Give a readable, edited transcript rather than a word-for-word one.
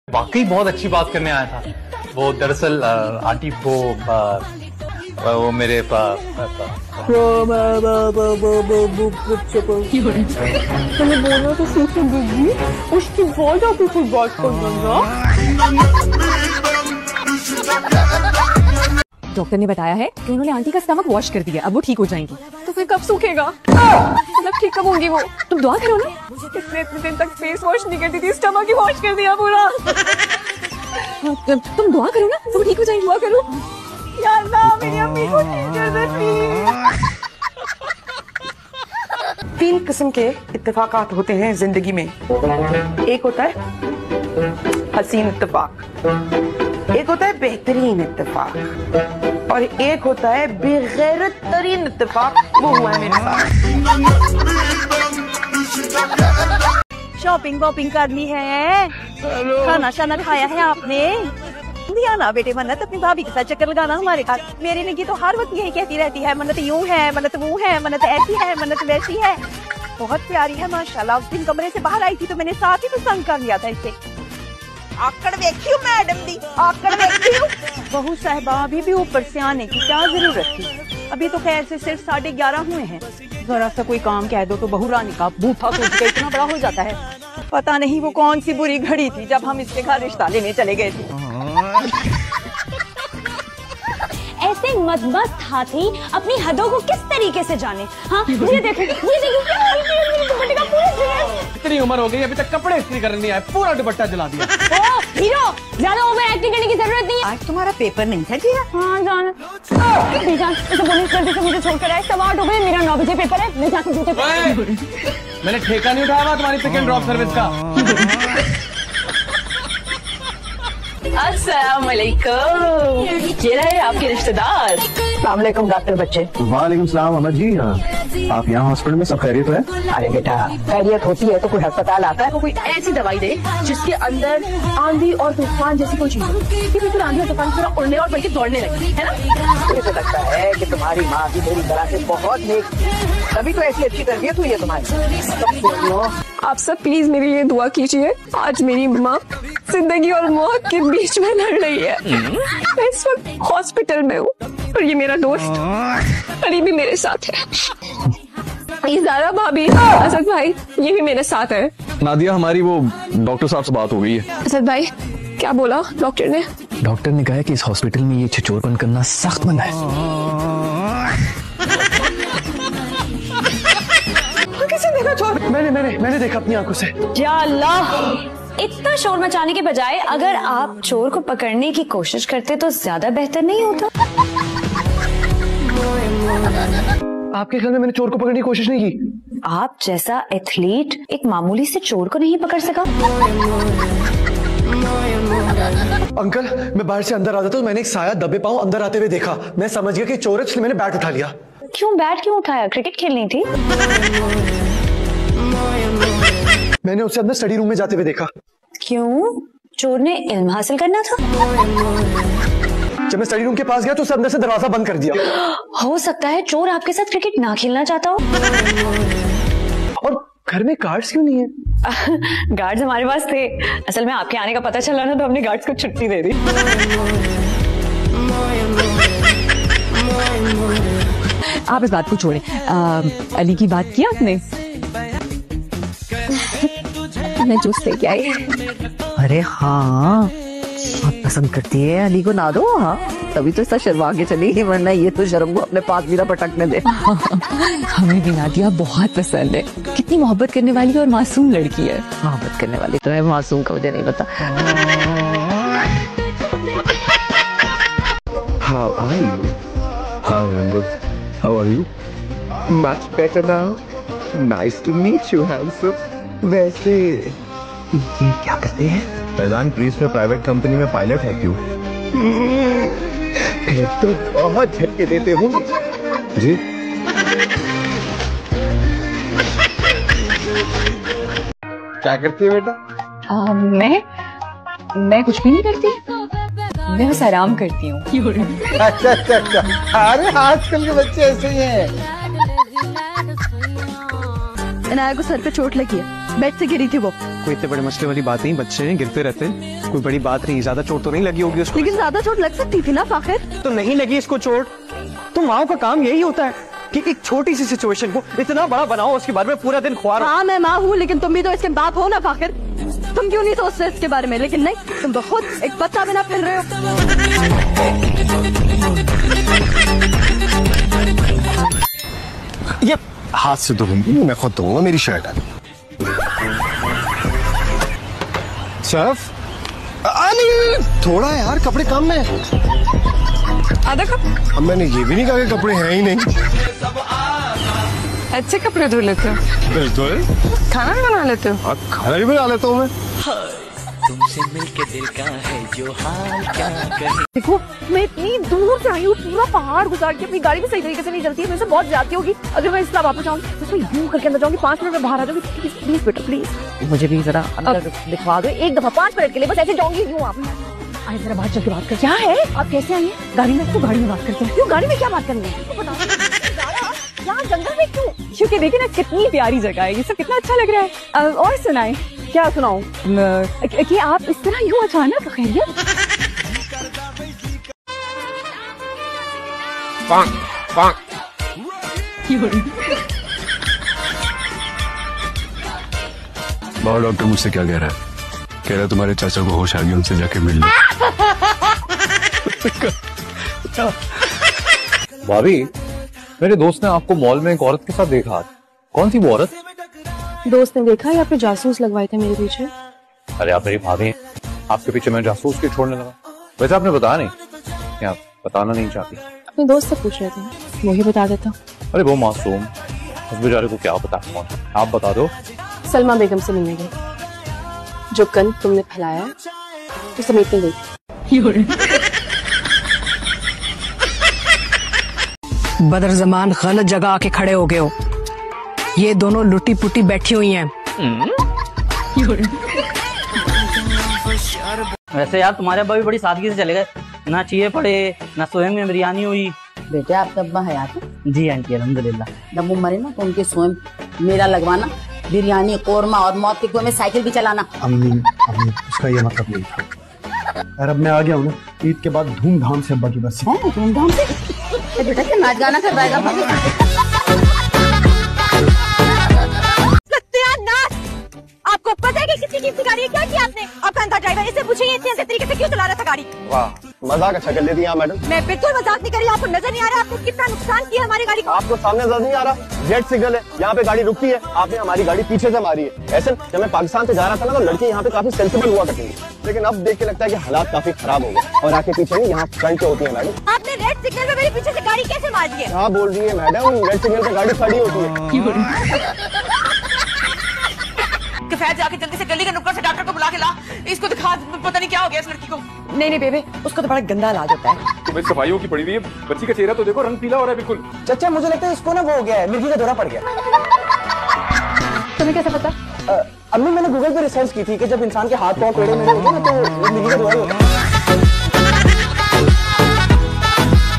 वाकई बहुत अच्छी बात करने आया था। वो दरअसल आंटी वो मेरे तुम्हें बोलना तो सीख देगी, उसके बाद आप कोई बात कर दूंगा। डॉक्टर ने बताया है कि उन्होंने आंटी का स्टमक वॉश कर दिया, अब वो ठीक हो जाएंगी। तो फिर कब सूखेगा? मतलब ठीक कब होंगी वो? तुम दुआ करो ना। इतने दिन तक फेस वॉश नहीं करती थी, स्टमक ही वॉश कर दिया पूरा। तुम दुआ करो ना, तुम ठीक हो जाएंगी, दुआ करो। या अल्लाह मेरी अम्मी को ठीक कर दे प्लीज। 3 किस्म के इत्तेफाकात होते हैं जिंदगी में। एक होता है हसीन इत्तेफाक, एक होता है बेहतरीन इत्तेफाक, और एक होता है बेगैरत तरीन इत्तेफाक। वो हुआ है मेरे साथ। शॉपिंग वॉपिंग कर ली है, खाना शाना खाया है आपने? दिया ना बेटे मन्नत, अपनी भाभी के साथ चक्कर लगाना हमारे साथ। मेरी निकी तो हर वक्त यही कहती रहती है, मन्नत यूं है, मन्नत वो है, मन्नत ऐसी है, मन्नत वैसी है। बहुत प्यारी है माशाल्लाह। उस दिन कमरे से बाहर आई थी तो मैंने साथ ही पसंद कर लिया था इसे। आकड़ देखी हूँ मैडम दी, आकड़ देखी हूँ। बहू साहिबा अभी भी ऊपर से आने की क्या जरूरत थी? अभी तो खैर से सिर्फ 11:30 हुए हैं। जरा सा कोई काम कह दो तो बहू रानी का बूथा सोच के इतना बड़ा हो जाता है। पता नहीं वो कौन सी बुरी घड़ी थी जब हम इसके घर रिश्ता लेने चले गए थे। ऐसे मदमस्त हाथी अपनी हदों को किस तरीके से जाने। हाँ ये देखो क्या हाल है, मेरे दुपट्टे का पूरा ड्रेस। इतनी उम्र हो गई अभी तक कपड़े इस्त्री करने नहीं आए, पूरा दुपट्टा जला दिया। ओ हीरो, ज्यादा ओवर एक्टिंग करने की जरूरत नहीं है। आज तुम्हारा पेपर नहीं था जीरा? हाँ जान, इसे पुलिस जल्दी से मुझे छोड़कर आए। 8:15 हो गए, मेरा 9 बजे पेपर है। मैं जाकर जूते मैंने ठेका नहीं उठाया तुम्हारी पिक एंड ड्रॉप सर्विस का। अस्सलाम वालेकुम, ये रहे आपके रिश्तेदार। अस्सलाम वालेकुम डॉक्टर बच्चे। वालेकुम सलाम अहमद जी। आप यहाँ हॉस्पिटल में सब खैरियत है? अरे बेटा खैरियत होती है तो कोई अस्पताल आता है, तो कोई ऐसी दवाई दे जिसके अंदर आंधी और तूफान जैसी कोई चीज हो कि बिल्कुल आंधी और तूफान पूरा उड़ने और बल्कि दौड़ने लगे, है ना? मुझे तो लगता है कि तुम्हारी माँ भी मेरी तरह से बहुत नेक, तभी तो ऐसी अच्छी तरबियत हुई है तुम्हारी। आप सब प्लीज मेरे लिए दुआ कीजिए। आज मेरी माँ जिंदगी और मौत के बीच में लड़ रही है। मैं इस वक्त हॉस्पिटल में हूँ और ये मेरा दोस्त अली भी मेरे साथ है। इज़ारा भाभी, असद भाई ये भी मेरे साथ है। नादिया हमारी वो डॉक्टर साहब से बात हो गई है। असद भाई क्या बोला डॉक्टर ने? डॉक्टर ने कहा है कि इस हॉस्पिटल में ये छिछोरपन करना सख्त मना है। किसी देखा चोर? मैंने देखा अपनी आंखों से। या अल्लाह, इतना शोर मचाने के बजाय अगर आप चोर को पकड़ने की कोशिश करते तो ज्यादा बेहतर नहीं होता? आपके ख्याल में मैंने चोर को पकड़ने की कोशिश नहीं की? आप जैसा एथलीट एक मामूली से चोर को नहीं पकड़ सका? अंकल मैं बाहर से अंदर आता था तो मैंने एक साया दबे पांव अंदर आते हुए देखा। मैं समझ गया कि चोर है, इसलिए मैंने बैट उठा लिया। क्यों बैट क्यों उठाया? क्रिकेट खेलनी थी? मैंने उसे अंदर स्टडी रूम में जाते हुए देखा। क्यों? चोर ने इल्म हासिल करना था? जब मैं स्टडी रूम के पास गया तो उसे अंदर से दरवाजा बंद कर दिया। हो सकता है चोर आपके साथ क्रिकेट ना खेलना चाहता हो। और घर में गार्ड्स क्यों नहीं है? गार्ड्स हमारे पास थे, असल में आपके आने का पता चला ना तो हमने गार्ड्स को छुट्टी दे दी। आप इस बात को छोड़ें, अली की बात की आपने? मैं जूस लेके आई। अरे हाँ बहुत पसंद करती है अली को, ना दो। हाँ तभी तो ऐसा शर्मा के चली, वरना ये तो शर्म को अपने पास भी ना पटकने दे। हमें भी नादिया बहुत पसंद है, कितनी मोहब्बत करने वाली और मासूम लड़की है। मोहब्बत करने वाली तो है, मासूम का मुझे नहीं पता। How are you? How are you? Much better now. Nice to meet you, handsome. वैसे ये क्या करते हैं? फैजान ग्रीस में प्राइवेट कंपनी में पायलट है। क्यों? फिर तो बहुत झटके देते हो जी। क्या करती है बेटा? मैं कुछ भी नहीं करती, मैं बस आराम करती हूँ। अच्छा। अरे आजकल के बच्चे ऐसे ही हैं। इनाया को सर पे चोट लगी है। बेड से गिरी थी वो। कोई इतने बड़े मसले वाली बात नहीं, बच्चे हैं गिरते रहते हैं, कोई बड़ी बात नहीं, ज्यादा चोट तो नहीं लगी होगी उसको। लेकिन ज्यादा चोट लग सकती थी ना फाखिर। तो नहीं लगी इसको चोट। तो माओ का काम यही होता है कि एक छोटी सी सिचुएशन को इतना बड़ा बनाओ, उसके बारे में पूरा दिन ख्वार। हाँ मैं माँ हूँ, लेकिन तुम भी तो इसके बाप हो ना फाखिर। तुम क्यों नहीं सोचते इसके बारे में? लेकिन नहीं, तुम तो खुद एक बच्चा बिना फिर रहे हो। ये हाथ से धोऊंगी, मैं खुद धोऊंगा, मेरी शर्ट है। सर्फ नहीं, थोड़ा यार, कपड़े कम है। आधा कप। अब मैंने ये भी नहीं कहा कि कपड़े हैं ही नहीं। अच्छे कपड़े धो लेते हो? बिल्कुल। खाना भी बना लेते हो? हाँ, खाना भी बना लेता हूँ मैं। तुमसे मिलके दिल का है जो हाल क्या कहे। देखो मैं इतनी दूर से आई हूँ, पूरा पहाड़ गुजार के, अपनी गाड़ी भी सही तरीके से नहीं चलती है, मेरे से बहुत जाती होगी। अगर मैं इस तरह वापस आऊंगी तो यूं करके अंदर जाऊंगी, 5 मिनट में बाहर आ जाऊंगी। प्लीज बेटा प्लीज मुझे भी जरा अंदर दिखवा दो एक दफा, 5 मिनट के लिए बस, ऐसे जाऊंगी यूं। आप आए जरा बाहर चल के बात कर। क्या है आप कैसे आई हैं? गाड़ी में? तो गाड़ी में बात करते हैं। क्यों गाड़ी में क्या बात करनी है? तो बताओ यहाँ जंगल में क्यों? क्योंकि देखिए ना कितनी प्यारी जगह है, ये सब कितना अच्छा लग रहा है। और सुनाए, क्या सुनाऊं कि आप इस तरह यूं अचानक? खैरियत? बाबा डॉक्टर मुझसे क्या कह रहा है? कह रहा है तुम्हारे चाचा को होश आ गया, उनसे जाके मिल लो। भाभी, मेरे दोस्त ने आपको मॉल में एक औरत के साथ देखा। कौन सी वो औरत? दोस्त ने देखा या फिर जासूस लगवाए थे मेरे पीछे? अरे आप मेरी भाभी, आपके पीछे मैं जासूस क्यों छोड़ने लगा? वैसे आपने बताया नहीं, क्या आप बताना नहीं चाहती? अपने दोस्त से पूछ रहे थे, वही बता देता। अरे वो मासूम, उस बेचारे को क्या पता कौन? आप बता दो। सलमा बेगम से मिलने गई, जो कन तुमने फैलाया तो समेटने गई। बदर जमान गलत जगह आके खड़े हो गए हो। ये दोनों लुटी पुटी बैठी हुई हैं। वैसे यार तुम्हारे अब्बा भी बड़ी सादगी से चले गए, ना चीज़ें पड़े ना स्वयं में बिरयानी हुई। बेटे आपका अब्बा हयात है? जी आंटी अल्हम्दुलिल्लाह। जब वो मरे ना तो उनके स्वयं मेरा लगवाना, बिरयानी कोरमा और मौत के कुएं में साइकिल भी चलाना। अम्मी उसका ये मतलब नहीं था यार। अब मैं आ गया हूँ ना, ईद के बाद धूमधाम से अब्बा की बरसी। धूमधाम से बेटा क्या नाच गाना करवाएगा? आपको पता है कि कितनी कीमती गाड़ी है? क्या किया आपने? आपका अंधा ड्राइवर, इससे पूछिए इतने अच्छे तरीके से क्यों चला रहा था गाड़ी? वाह, मजाक अच्छा कर लेती हैं आप मैडम। मैं बिल्कुल मजाक नहीं कर रही, आपको नजर नहीं आ रहा आपने कितना नुकसान किया हमारी गाड़ी को? आपको सामने नजर नहीं आ रहा? रेड सिग्नल है, यहाँ पे गाड़ी रुकती है, आपने हमारी गाड़ी पीछे से मारी है। ऐसे जब मैं पाकिस्तान से जा रहा था ना, तो लड़के यहाँ पे काफी सेंसिबल हुआ करते हैं, लेकिन अब देख के लगता है कि हालात काफी खराब हो गए। और आके पीछे नहीं, यहाँ फ्रंट पे होती है मैडम। आपने रेड सिग्नल में मेरे पीछे से गाड़ी कैसे मार दी है? हाँ बोल रही है मैडम, रेड सिग्नल पे गाड़ी खड़ी होती है। किफायत जाके जल्दी से गली के नुक्कड़ से डॉक्टर को बुला के ला, इसको दिखा, पता नहीं क्या हो गया इस लड़की को। नहीं बेबे, उसको तो बड़ा गंदा इलाज होता है। तुम्हें सफाइयों की पड़ी हुई है, बच्ची का चेहरा तो देखो, रंग पीला हो रहा है बिल्कुल। चाचा मुझे लगता है इसको ना वो हो गया है, मिर्गी का दौरा पड़ गया। तुम्हें कैसे पता? अम्मी मैंने गूगल पे रिसर्च की थी कि जब इंसान के हाथ पांव टेढ़े मेढ़े होते हैं ना, तो मिर्गी का दौरा होता है।